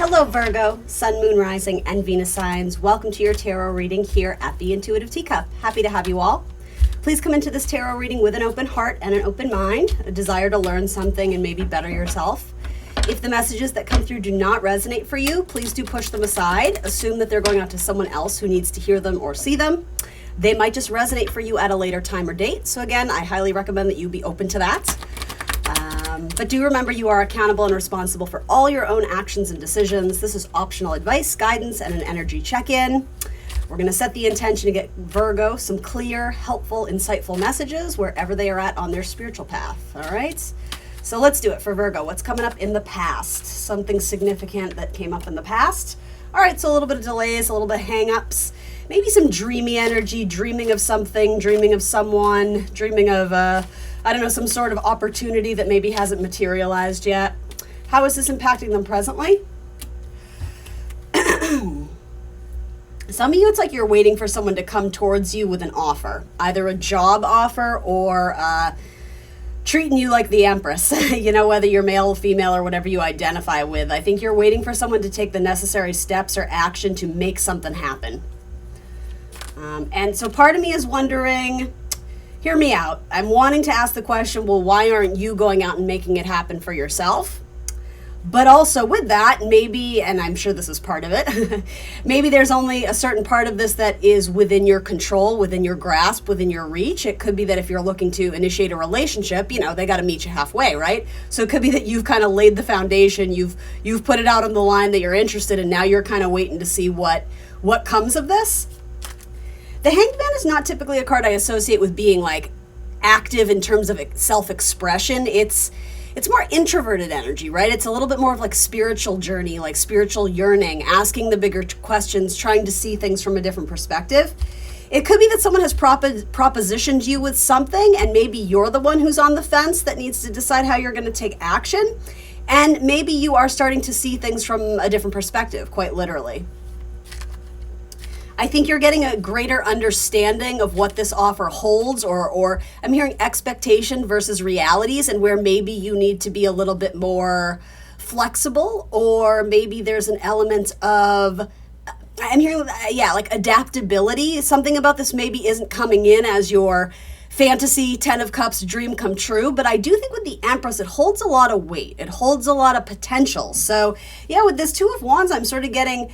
Hello Virgo, Sun, Moon, Rising, and Venus signs. Welcome to your tarot reading here at the Intuitive Teacup. Happy to have you all. Please come into this tarot reading with an open heart and an open mind, a desire to learn something and maybe better yourself. If the messages that come through do not resonate for you, please do push them aside. Assume that they're going out to someone else who needs to hear them or see them. They might just resonate for you at a later time or date. So again, I highly recommend that you be open to that. But do remember you are accountable and responsible for all your own actions and decisions. This is optional advice, guidance, and an energy check-in. We're going to set the intention to get Virgo some clear, helpful, insightful messages wherever they are at on their spiritual path. All right? So let's do it for Virgo. What's coming up in the past? Something significant that came up in the past. All right, so a little bit of delays, a little bit of hang-ups, maybe some dreamy energy, dreaming of something, dreaming of someone, dreaming of some sort of opportunity that maybe hasn't materialized yet. How is this impacting them presently? Some of you, it's like you're waiting for someone to come towards you with an offer, either a job offer or treating you like the Empress, whether you're male, female, or whatever you identify with. I think you're waiting for someone to take the necessary steps or action to make something happen. And so part of me is wondering, hear me out. I'm wanting to ask the question, well, why aren't you going out and making it happen for yourself? But also with that, maybe, and I'm sure this is part of it, maybe there's only a certain part of this that is within your control, within your grasp, within your reach. It could be that if you're looking to initiate a relationship, they got to meet you halfway, right? So it could be that you've kind of laid the foundation, you've put it out on the line that you're interested in, now you're kind of waiting to see what comes of this. The Hanged Man is not typically a card I associate with being like active in terms of self-expression. It's more introverted energy, right? It's a little bit more of like spiritual journey, like spiritual yearning, asking the bigger questions, trying to see things from a different perspective. It could be that someone has propositioned you with something and maybe you're the one who's on the fence that needs to decide how you're going to take action. And maybe you are starting to see things from a different perspective, quite literally. I think you're getting a greater understanding of what this offer holds, or I'm hearing expectation versus realities, and where maybe you need to be a little bit more flexible, or maybe there's an element of, I'm hearing, like adaptability. Something about this maybe isn't coming in as your fantasy 10 of Cups dream come true, but I do think with the Empress, it holds a lot of weight. It holds a lot of potential. So yeah, with this Two of Wands, I'm sort of getting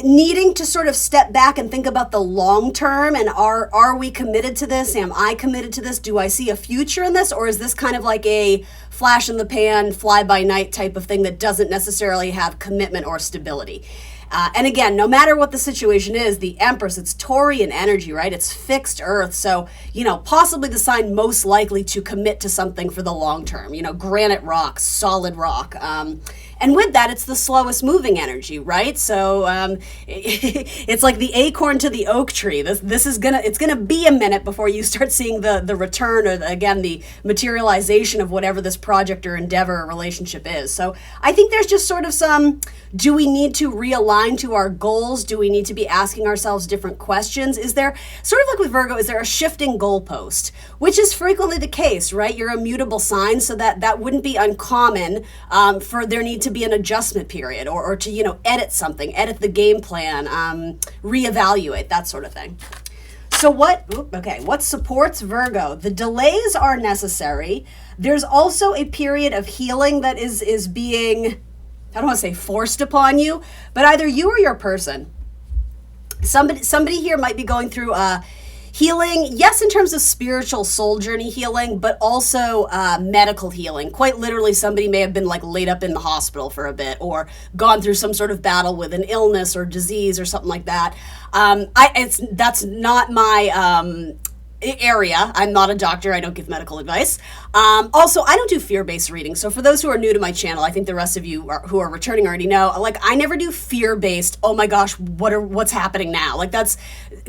needing to sort of step back and think about the long term, and are we committed to this? Am I committed to this? Do I see a future in this? Or is this kind of like a flash in the pan, fly by night type of thing that doesn't necessarily have commitment or stability? And again, no matter what the situation is, the Empress, it's Taurian energy, right? It's fixed earth. So, possibly the sign most likely to commit to something for the long term, granite rock, solid rock. And with that, it's the slowest moving energy, right? So it's like the acorn to the oak tree. It's gonna be a minute before you start seeing the return, or again, the materialization of whatever this project or endeavor or relationship is. So I think there's just sort of do we need to realign to our goals? Do we need to be asking ourselves different questions? Is there, sort of like with Virgo, is there a shifting goalpost? Which is frequently the case, right? You're a mutable sign, so that wouldn't be uncommon for there need to be an adjustment period, or to, edit something, edit the game plan, reevaluate, that sort of thing. So what supports Virgo? The delays are necessary. There's also a period of healing that is being, I don't want to say forced upon you, but either you or your person. Somebody here might be going through healing, yes, in terms of spiritual soul journey healing, but also medical healing. Quite literally, somebody may have been like laid up in the hospital for a bit, or gone through some sort of battle with an illness or disease or something like that. That's not my area. I'm not a doctor. I don't give medical advice. Also, I don't do fear-based readings. So for those who are new to my channel, I think the rest of you who are returning already know, like, I never do fear-based, oh my gosh, what's happening now? Like, that's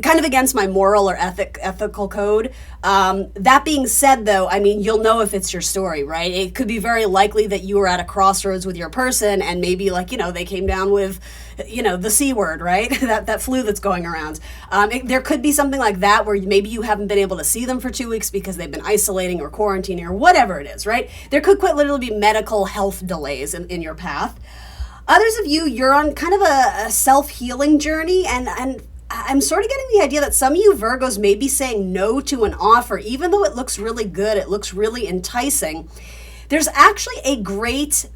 kind of against my moral or ethical code. That being said, though, I mean, you'll know if it's your story, right? It could be very likely that you were at a crossroads with your person, and maybe, like, they came down with, the C word, right? that flu that's going around. There could be something like that where maybe you haven't been able to see them for 2 weeks because they've been isolating or quarantining or whatever it is, right? There could quite literally be medical health delays in your path. Others of you, you're on kind of a self-healing journey, and I'm sort of getting the idea that some of you Virgos may be saying no to an offer, even though it looks really good, it looks really enticing. There's actually a great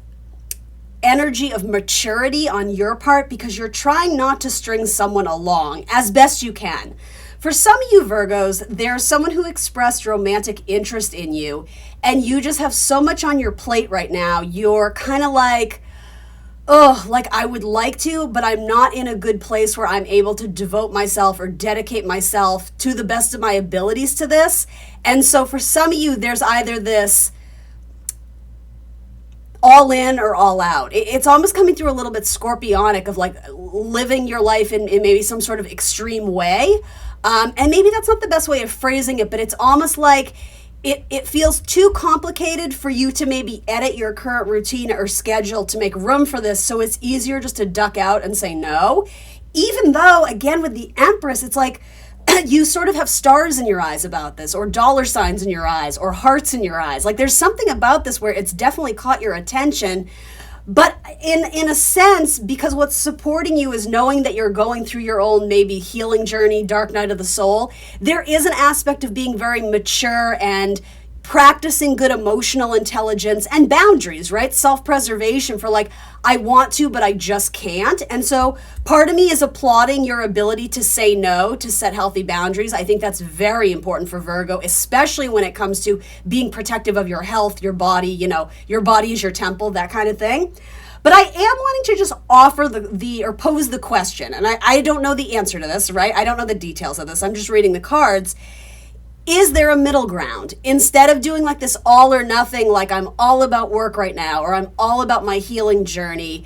energy of maturity on your part because you're trying not to string someone along as best you can. For some of you Virgos, there's someone who expressed romantic interest in you, and you just have so much on your plate right now. You're kind of like, oh, like I would like to, but I'm not in a good place where I'm able to devote myself or dedicate myself to the best of my abilities to this. And so for some of you, there's either this all in or all out. It's almost coming through a little bit scorpionic of like living your life in maybe some sort of extreme way. And maybe that's not the best way of phrasing it, but it's almost like it feels too complicated for you to maybe edit your current routine or schedule to make room for this. So it's easier just to duck out and say no. Even though, again, with the Empress, it's like you sort of have stars in your eyes about this, or dollar signs in your eyes, or hearts in your eyes. Like there's something about this where it's definitely caught your attention. But in a sense, because what's supporting you is knowing that you're going through your own maybe healing journey, dark night of the soul, there is an aspect of being very mature and practicing good emotional intelligence and boundaries, right? Self-preservation for like, I want to, but I just can't. And so part of me is applauding your ability to say no, to set healthy boundaries. I think that's very important for Virgo, especially when it comes to being protective of your health, your body, your body is your temple, that kind of thing. But I am wanting to just offer or pose the question, and I don't know the answer to this, right? I don't know the details of this. I'm just reading the cards. Is there a middle ground? Instead of doing like this all or nothing, like I'm all about work right now, or I'm all about my healing journey,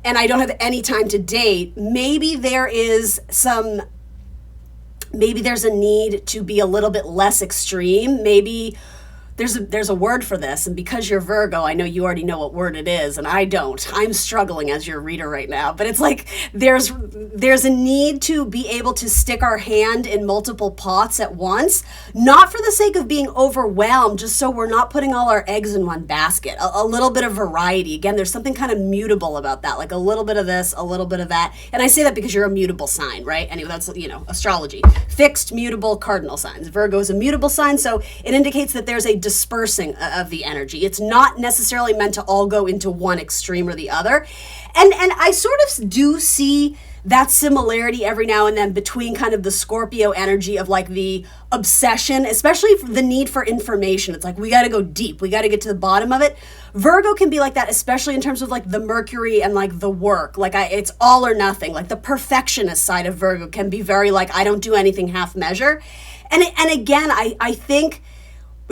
and I don't have any time to date, maybe there's a need to be a little bit less extreme. Maybe there's a word for this, and because you're Virgo, I know you already know what word it is, and I don't. I'm struggling as your reader right now, but it's like there's a need to be able to stick our hand in multiple pots at once, not for the sake of being overwhelmed, just so we're not putting all our eggs in one basket. A little bit of variety. Again, there's something kind of mutable about that, like a little bit of this, a little bit of that. And I say that because you're a mutable sign, right? Anyway, that's, astrology. Fixed, mutable, cardinal signs. Virgo is a mutable sign, so it indicates that there's a dispersing of the energy. It's not necessarily meant to all go into one extreme or the other. And I sort of do see that similarity every now and then between kind of the Scorpio energy of like the obsession, especially the need for information. It's like, we got to go deep. We got to get to the bottom of it. Virgo can be like that, especially in terms of like the Mercury and like the work. Like it's all or nothing. Like the perfectionist side of Virgo can be very like, I don't do anything half measure. And again, I think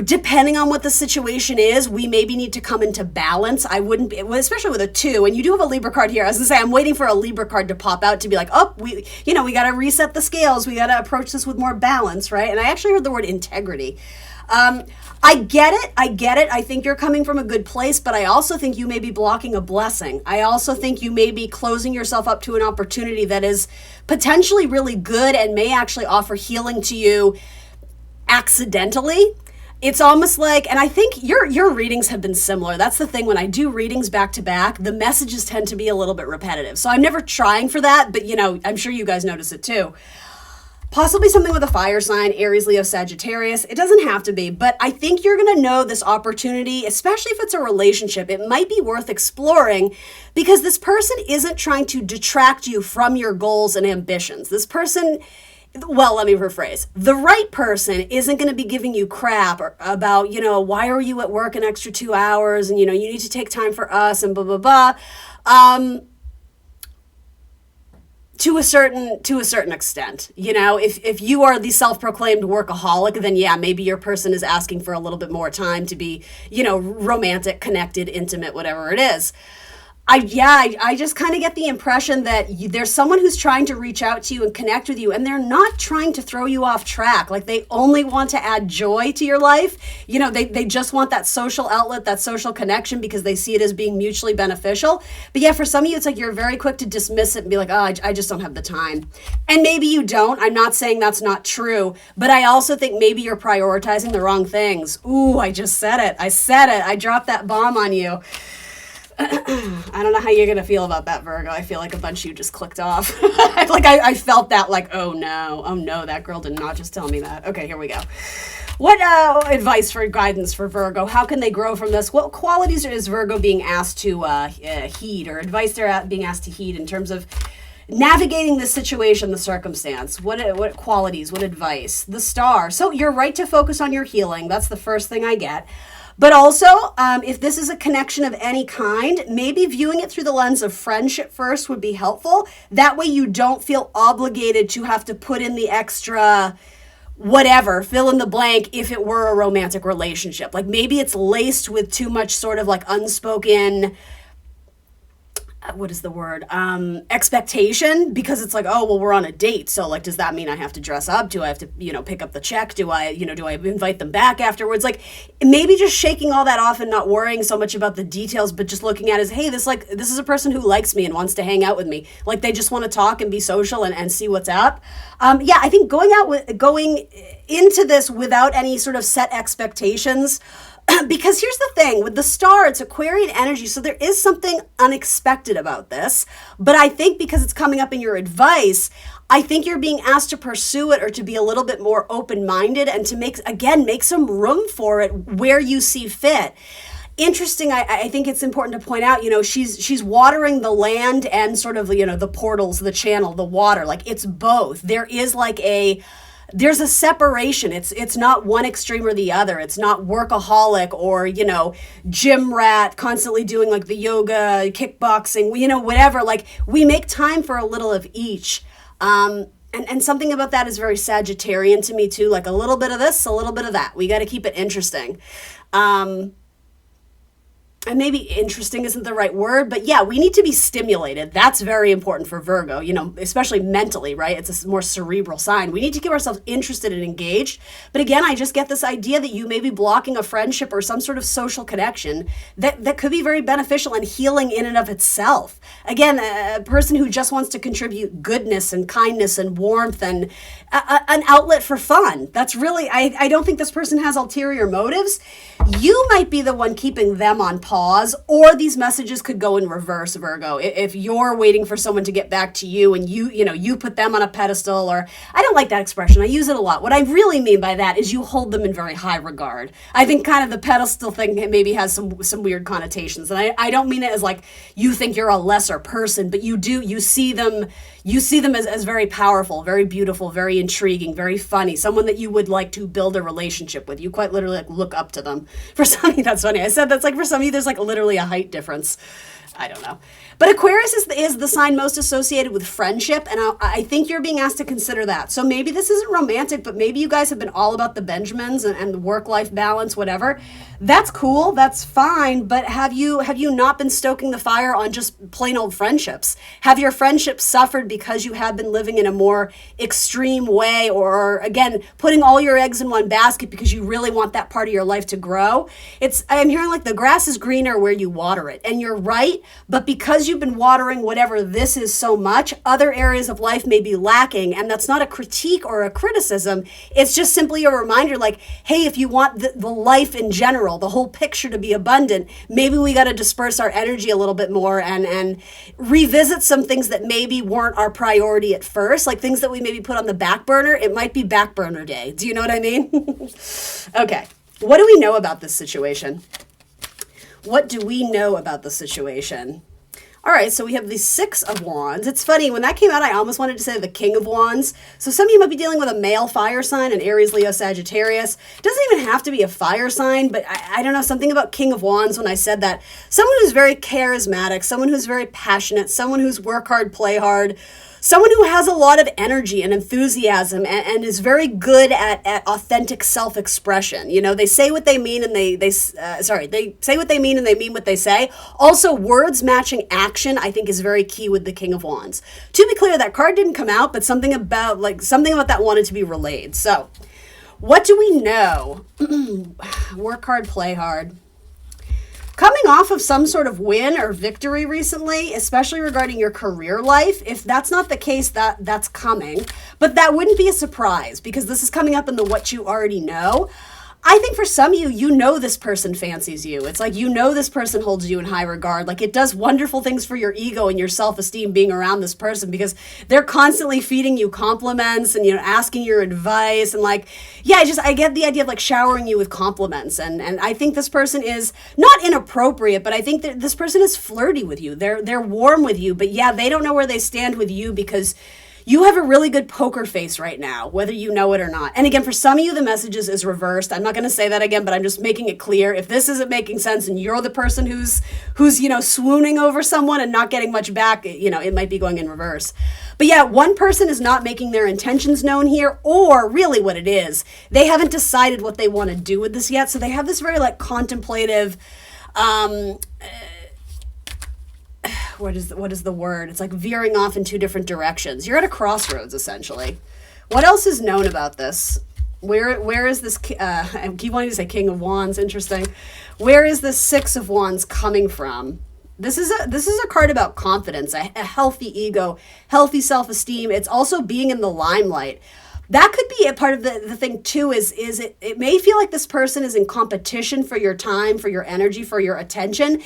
depending on what the situation is, we maybe need to come into balance. I wouldn't be, especially with a 2, and you do have a Libra card here. I was gonna say, I'm waiting for a Libra card to pop out to be like, oh, we got to reset the scales. We got to approach this with more balance, right? And I actually heard the word integrity. I get it. I think you're coming from a good place, but I also think you may be blocking a blessing. I also think you may be closing yourself up to an opportunity that is potentially really good and may actually offer healing to you accidentally. It's almost like, and I think your readings have been similar. That's the thing. When I do readings back to back, the messages tend to be a little bit repetitive. So I'm never trying for that, but I'm sure you guys notice it too. Possibly something with a fire sign, Aries, Leo, Sagittarius. It doesn't have to be, but I think you're going to know this opportunity, especially if it's a relationship. It might be worth exploring because this person isn't trying to detract you from your goals and ambitions. This person, well, let me rephrase. The right person isn't going to be giving you crap about, why are you at work an extra 2 hours and, you need to take time for us and blah, blah, blah. To a certain extent, if you are the self-proclaimed workaholic, then yeah, maybe your person is asking for a little bit more time to be, romantic, connected, intimate, whatever it is. I just kind of get the impression that there's someone who's trying to reach out to you and connect with you, and they're not trying to throw you off track. Like they only want to add joy to your life. They just want that social outlet, that social connection because they see it as being mutually beneficial. But yeah, for some of you, it's like you're very quick to dismiss it and be like, oh, I just don't have the time. And maybe you don't. I'm not saying that's not true, but I also think maybe you're prioritizing the wrong things. Ooh, I just said it. I dropped that bomb on you. I don't know how you're going to feel about that, Virgo. I feel like a bunch of you just clicked off. I felt that like, oh no, that girl did not just tell me that. Okay, here we go. What advice for guidance for Virgo? How can they grow from this? What qualities is Virgo being asked to heed, or advice they're being asked to heed in terms of navigating the situation, the circumstance? What qualities, what advice? The star. So you're right to focus on your healing. That's the first thing I get. But also, if this is a connection of any kind, maybe viewing it through the lens of friendship first would be helpful. That way you don't feel obligated to have to put in the extra whatever, fill in the blank, if it were a romantic relationship. Like maybe it's laced with too much sort of like unspoken, what is the word, expectation, because it's like, oh, well, we're on a date, so like, does that mean I have to dress up? Do I have to, pick up the check? Do I invite them back afterwards? Like maybe just shaking all that off and not worrying so much about the details, but just looking at it as, hey, this is a person who likes me and wants to hang out with me. Like they just want to talk and be social and see what's up. I think going into this without any sort of set expectations, because here's the thing, with the star, it's Aquarian energy, so there is something unexpected about this. But I think because it's coming up in your advice, I think you're being asked to pursue it or to be a little bit more open-minded and to make some room for it where you see fit. Interesting, I think it's important to point out, she's watering the land and sort of, the portals, the channel, the water. Like it's both. There's a separation. It's not one extreme or the other. It's not workaholic or, gym rat, constantly doing like the yoga, kickboxing, whatever. Like we make time for a little of each. And something about that is very Sagittarian to me too. Like a little bit of this, a little bit of that. We got to keep it interesting. And maybe interesting isn't the right word, but yeah, we need to be stimulated. That's very important for Virgo, especially mentally, right? It's a more cerebral sign. We need to keep ourselves interested and engaged. But again, I just get this idea that you may be blocking a friendship or some sort of social connection that could be very beneficial and healing in and of itself. Again, a person who just wants to contribute goodness and kindness and warmth and an outlet for fun. That's really, I don't think this person has ulterior motives. You might be the one keeping them on pause, or these messages could go in reverse, Virgo. If you're waiting for someone to get back to you and you put them on a pedestal, or I don't like that expression. I use it a lot. What I really mean by that is you hold them in very high regard. I think kind of the pedestal thing maybe has some weird connotations. And I don't mean it as like you think you're a lesser person, but you see them as very powerful, very beautiful, very intriguing, very funny, someone that you would like to build a relationship with. You quite literally like look up to them. For some of you, that's funny. I said that's like for some of you, there's like literally a height difference. I don't know. But Aquarius is the sign most associated with friendship, and I think you're being asked to consider that. So maybe this isn't romantic, but maybe you guys have been all about the Benjamins and the work-life balance, whatever. That's cool, that's fine, but have you not been stoking the fire on just plain old friendships? Have your friendships suffered because you have been living in a more extreme way, or again, putting all your eggs in one basket because you really want that part of your life to grow? I'm hearing like the grass is greener where you water it, and you're right, but because you've been watering whatever this is so much, other areas of life may be lacking, and that's not a critique or a criticism. It's just simply a reminder like, hey, if you want the life in general, the whole picture to be abundant, maybe we got to disperse our energy a little bit more and revisit some things that maybe weren't our priority at first, like things that we maybe put on the back burner. It might be back burner day. Do you know what I mean? Okay. What do we know about this situation? What do we know about the situation? All right, so we have the Six of Wands. It's funny, when that came out, I almost wanted to say the King of Wands. So some of you might be dealing with a male fire sign, an Aries, Leo, Sagittarius. It doesn't even have to be a fire sign, but I don't know, something about King of Wands when I said that. Someone who's very charismatic, someone who's very passionate, someone who's work hard, play hard, someone who has a lot of energy and enthusiasm and is very good at authentic self-expression. They say what they mean and they say what they mean and they mean what they say. Also, words matching action, I think, is very key with the King of Wands. To be clear, that card didn't come out, but something about that wanted to be relayed. So, what do we know? Work hard, play hard. Coming off of some sort of win or victory recently, especially regarding your career life, if that's not the case, that's coming. But that wouldn't be a surprise because this is coming up in the what you already know. I think for some of you, you know this person fancies you. It's like, you know this person holds you in high regard. Like, it does wonderful things for your ego and your self-esteem being around this person, because they're constantly feeding you compliments and, asking your advice. And like, yeah, I get the idea of like showering you with compliments. And I think this person is not inappropriate, but I think that this person is flirty with you. They're warm with you, but yeah, they don't know where they stand with you, because you have a really good poker face right now, whether you know it or not. And again, for some of you, the message is reversed. I'm not going to say that again, but I'm just making it clear. If this isn't making sense and you're the person who's swooning over someone and not getting much back, it might be going in reverse. But yeah, one person is not making their intentions known here, or really what it is, they haven't decided what they want to do with this yet. So they have this very like contemplative, what is the word? It's like veering off in two different directions. You're at a crossroads, essentially. What else is known about this? Where is this? I keep wanting to say King of Wands. Interesting. Where is this Six of Wands coming from? This is a card about confidence, a healthy ego, healthy self-esteem. It's also being in the limelight. That could be a part of the thing too, is it may feel like this person is in competition for your time, for your energy, for your attention.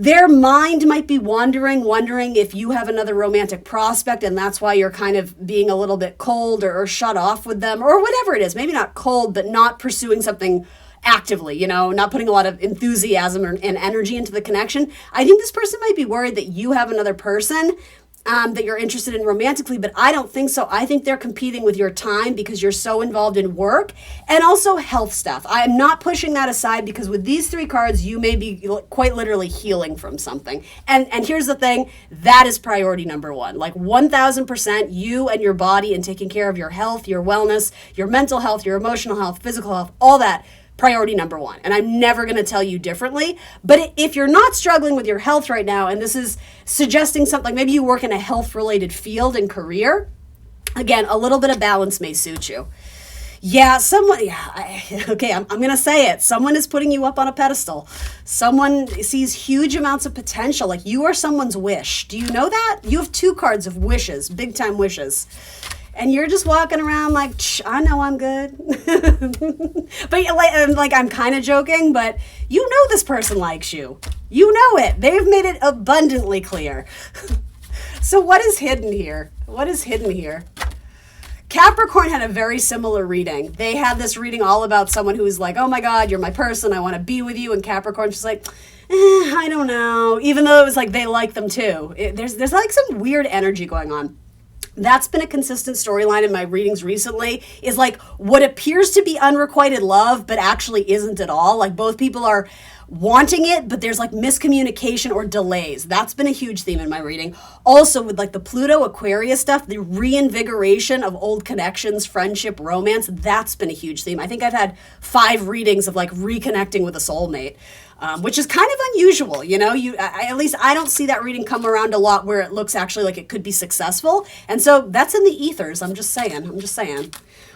Their mind might be wondering if you have another romantic prospect, and that's why you're kind of being a little bit cold or shut off with them, or whatever it is. Maybe not cold, but not pursuing something actively, not putting a lot of enthusiasm and energy into the connection. I think this person might be worried that you have another person that you're interested in romantically, but I don't think so. I think they're competing with your time because you're so involved in work and also health stuff. I'm not pushing that aside, because with these three cards, you may be quite literally healing from something. And here's the thing, that is priority number one. Like 1000%, you and your body, and taking care of your health, your wellness, your mental health, your emotional health, physical health, all that. Priority number one. And I'm never going to tell you differently. But if you're not struggling with your health right now, and this is suggesting something, maybe you work in a health-related field and career, again, a little bit of balance may suit you. Yeah, I'm going to say it. Someone is putting you up on a pedestal. Someone sees huge amounts of potential. Like, you are someone's wish. Do you know that? You have two cards of wishes, big-time wishes. And you're just walking around like, I know I'm good. But I'm kind of joking, but you know this person likes you. You know it. They've made it abundantly clear. So what is hidden here? Capricorn had a very similar reading. They had this reading all about someone who was like, oh my God, you're my person. I want to be with you. And Capricorn's just like, I don't know. Even though it was like they like them too. There's like some weird energy going on. That's been a consistent storyline in my readings recently, is like what appears to be unrequited love, but actually isn't at all. Like both people are wanting it, but there's like miscommunication or delays. That's been a huge theme in my reading. Also with like the Pluto Aquarius stuff, the reinvigoration of old connections, friendship, romance, that's been a huge theme. I think I've had 5 readings of like reconnecting with a soulmate. Which is kind of unusual, at least I don't see that reading come around a lot where it looks actually like it could be successful. And so that's in the ethers. I'm just saying.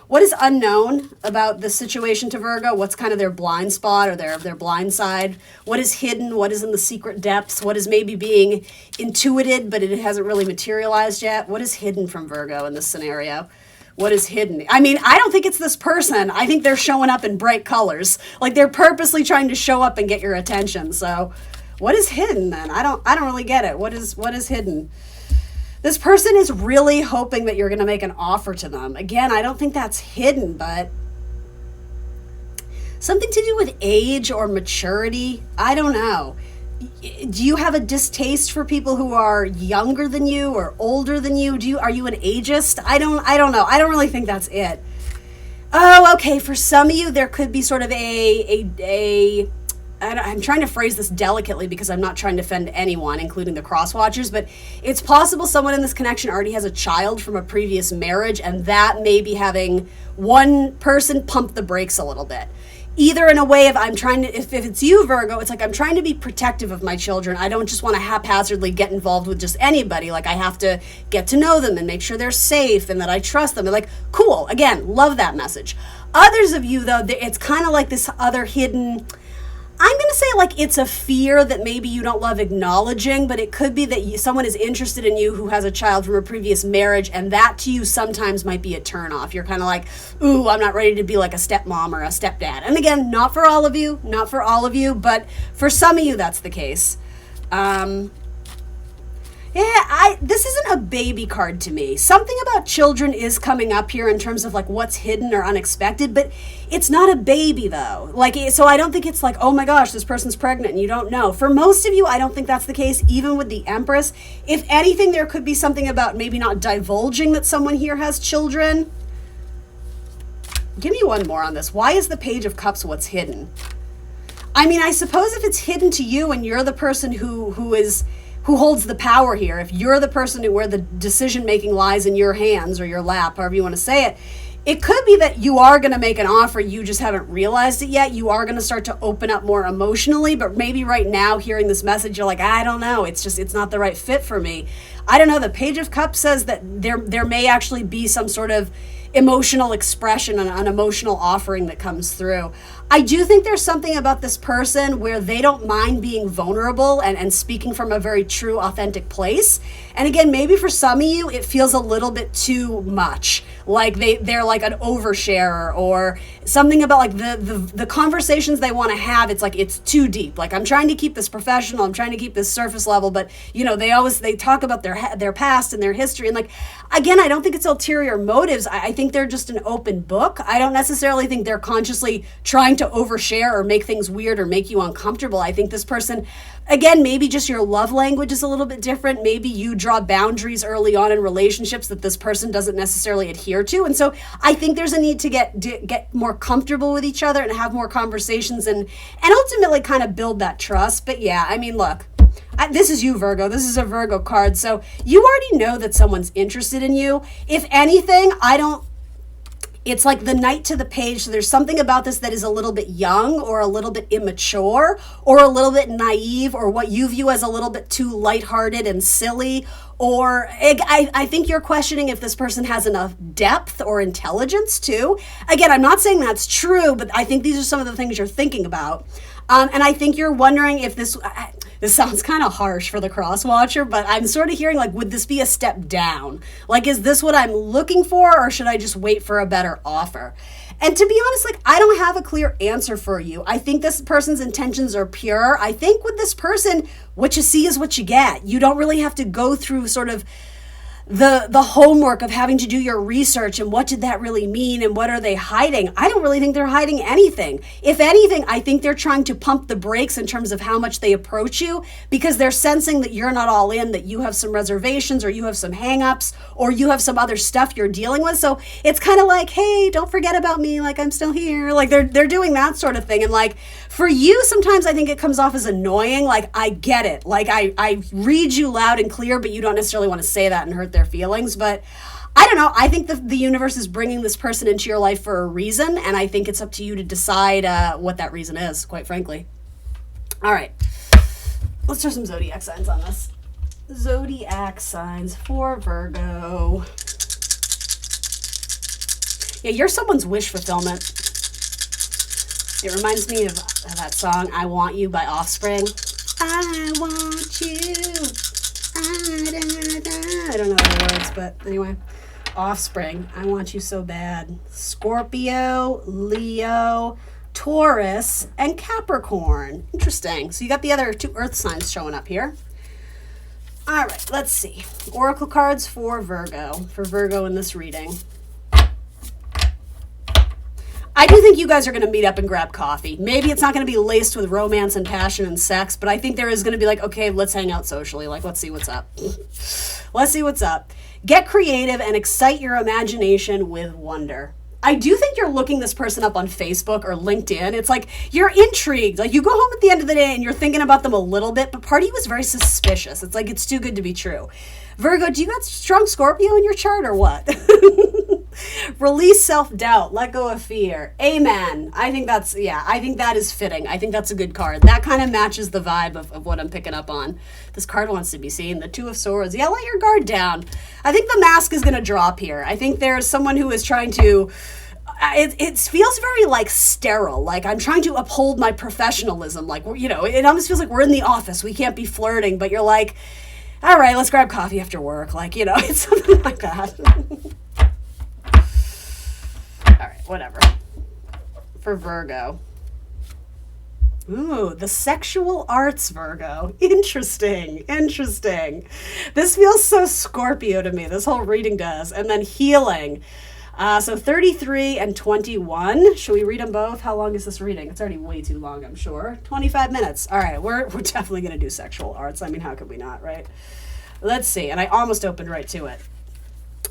What is unknown about this situation to Virgo? What's kind of their blind spot or their blind side? What is hidden? What is in the secret depths? What is maybe being intuited, but it hasn't really materialized yet? What is hidden from Virgo in this scenario? What is hidden? I mean, I don't think it's this person. I think they're showing up in bright colors. Like they're purposely trying to show up and get your attention. So what is hidden then? I don't really get it. What is hidden? This person is really hoping that you're going to make an offer to them. Again, I don't think that's hidden, but something to do with age or maturity. I don't know. Do you have a distaste for people who are younger than you or older than you? Are you an ageist? I don't know. I don't really think that's it. Oh, okay. For some of you, there could be sort of I'm trying to phrase this delicately because I'm not trying to offend anyone, including the cross-watchers, but it's possible someone in this connection already has a child from a previous marriage, and that may be having one person pump the brakes a little bit. Either in a way of if it's you, Virgo, it's like I'm trying to be protective of my children. I don't just want to haphazardly get involved with just anybody. Like I have to get to know them and make sure they're safe and that I trust them. They're like, cool. Again, love that message. Others of you, though, it's kind of like this other hidden, I'm going to say like it's a fear that maybe you don't love acknowledging, but it could be that someone is interested in you who has a child from a previous marriage, and that to you sometimes might be a turnoff. You're kind of like, ooh, I'm not ready to be like a stepmom or a stepdad. And again, not for all of you, but for some of you, that's the case. This isn't a baby card to me. Something about children is coming up here in terms of like what's hidden or unexpected, but it's not a baby though. Like, so I don't think it's like, oh my gosh, this person's pregnant and you don't know. For most of you, I don't think that's the case, even with the Empress. If anything, there could be something about maybe not divulging that someone here has children. Give me one more on this. Why is the Page of Cups what's hidden? I mean, I suppose if it's hidden to you and you're the person who holds the power here, if you're the person where the decision-making lies in your hands or your lap, however you want to say it, it could be that you are going to make an offer, you just haven't realized it yet. You are going to start to open up more emotionally, but maybe right now hearing this message, you're like, I don't know, it's not the right fit for me. I don't know, the Page of Cups says that there may actually be some sort of emotional expression and an emotional offering that comes through. I do think there's something about this person where they don't mind being vulnerable and speaking from a very true, authentic place. And again, maybe for some of you, it feels a little bit too much. Like they're like an oversharer, or something about like the conversations they want to have. It's like, it's too deep. Like, I'm trying to keep this professional. I'm trying to keep this surface level, but you know, they talk about their past and their history. And like, again, I don't think it's ulterior motives. I think they're just an open book. I don't necessarily think they're consciously trying to overshare or make things weird or make you uncomfortable. I think this person, again, maybe just your love language is a little bit different. Maybe you draw boundaries early on in relationships that this person doesn't necessarily adhere to. And so I think there's a need to get more comfortable with each other and have more conversations and ultimately kind of build that trust. But yeah, I mean, look, this is you, Virgo. This is a Virgo card. So you already know that someone's interested in you. If anything, it's like the Knight to the Page. So there's something about this that is a little bit young or a little bit immature or a little bit naive, or what you view as a little bit too lighthearted and silly. Or I think you're questioning if this person has enough depth or intelligence too. Again, I'm not saying that's true, but I think these are some of the things you're thinking about. And I think you're wondering if this sounds kind of harsh for the cross watcher, but I'm sort of hearing like, would this be a step down? Like, is this what I'm looking for, or should I just wait for a better offer? And to be honest, like, I don't have a clear answer for you. I think this person's intentions are pure. I think with this person, what you see is what you get. You don't really have to go through sort of the homework of having to do your research and what did that really mean and what are they hiding. I don't really think they're hiding anything. If anything, I think they're trying to pump the brakes in terms of how much they approach you, because they're sensing that you're not all in, that you have some reservations or you have some hangups or you have some other stuff you're dealing with. So it's kind of like, hey, don't forget about me, like I'm still here. Like they're doing that sort of thing. And like for you, sometimes I think it comes off as annoying. Like, I get it. Like I read you loud and clear, but you don't necessarily want to say that and hurt their feelings. But I don't know. I think the universe is bringing this person into your life for a reason, and I think it's up to you to decide what that reason is, quite frankly. All right. Let's throw some zodiac signs on this. Zodiac signs for Virgo. Yeah, you're someone's wish fulfillment. It reminds me of that song, I Want You by Offspring. I want you. I don't know the words, but anyway. Offspring, I want you so bad. Scorpio, Leo, Taurus, and Capricorn. Interesting. So you got the other two earth signs showing up here. All right, let's see. Oracle cards for Virgo in this reading. I do think you guys are going to meet up and grab coffee. Maybe it's not going to be laced with romance and passion and sex, but I think there is going to be like, okay, let's hang out socially. Like, let's see what's up. Let's see what's up. Get creative and excite your imagination with wonder. I do think you're looking this person up on Facebook or LinkedIn. It's like you're intrigued. Like you go home at the end of the day and you're thinking about them a little bit, but part of you is very suspicious. It's like it's too good to be true. Virgo, do you got strong Scorpio in your chart or what? Release self-doubt. Let go of fear. Amen. I think that is fitting. I think that's a good card. That kind of matches the vibe of what I'm picking up on. This card wants to be seen. The Two of Swords. Yeah, let your guard down. I think the mask is going to drop here. I think there's someone who is trying to it feels very like sterile. Like I'm trying to uphold my professionalism. Like, you know, it almost feels like we're in the office. We can't be flirting, but you're like, all right, let's grab coffee after work. Like, you know, it's something like that. All right, whatever. For Virgo. Ooh, the sexual arts, Virgo. Interesting, interesting. This feels so Scorpio to me, this whole reading does. And then healing. So 33 and 21. Should we read them both? How long is this reading? It's already way too long, I'm sure. 25 minutes. All right, we're definitely going to do sexual arts. I mean, how could we not, right? Let's see. And I almost opened right to it.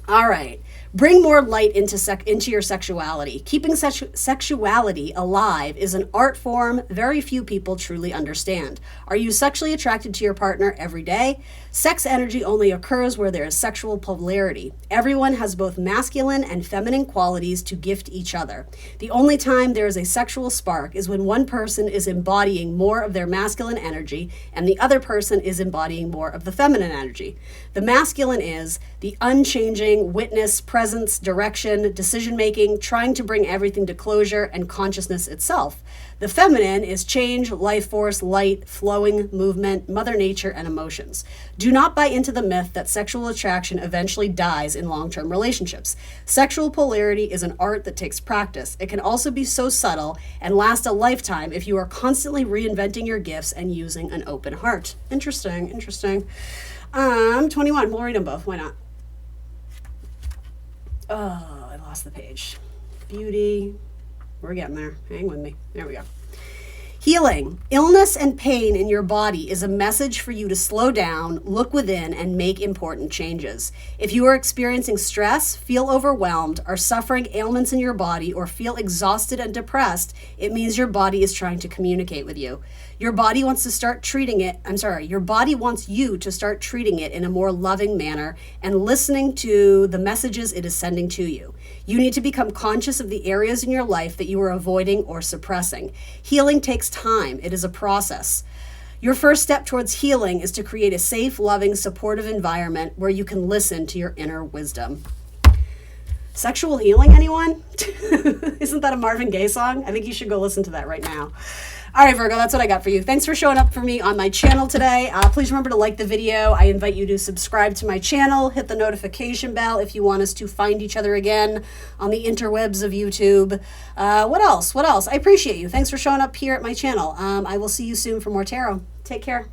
All right. Bring more light into your sexuality. Keeping sexuality alive is an art form very few people truly understand. Are you sexually attracted to your partner every day? Sex energy only occurs where there is sexual polarity. Everyone has both masculine and feminine qualities to gift each other. The only time there is a sexual spark is when one person is embodying more of their masculine energy and the other person is embodying more of the feminine energy. The masculine is the unchanging witness, presence, direction, decision-making, trying to bring everything to closure, and consciousness itself. The feminine is change, life force, light, flowing, movement, Mother Nature, and emotions. Do not buy into the myth that sexual attraction eventually dies in long-term relationships. Sexual polarity is an art that takes practice. It can also be so subtle and last a lifetime if you are constantly reinventing your gifts and using an open heart. Interesting, interesting. 21. We'll read them both. Why not? Oh, I lost the page. Beauty. We're getting there. Hang with me. There we go. Healing. Illness and pain in your body is a message for you to slow down, look within, and make important changes. If you are experiencing stress, feel overwhelmed, are suffering ailments in your body, or feel exhausted and depressed, it means your body is trying to communicate with you. Your body wants you to start treating it in a more loving manner and listening to the messages it is sending to you. You need to become conscious of the areas in your life that you are avoiding or suppressing. Healing takes time. It is a process. Your first step towards healing is to create a safe, loving, supportive environment where you can listen to your inner wisdom. Sexual healing, anyone? Isn't that a Marvin Gaye song? I think you should go listen to that right now. All right, Virgo, that's what I got for you. Thanks for showing up for me on my channel today. Please remember to like the video. I invite you to subscribe to my channel. Hit the notification bell if you want us to find each other again on the interwebs of YouTube. What else? I appreciate you. Thanks for showing up here at my channel. I will see you soon for more tarot. Take care.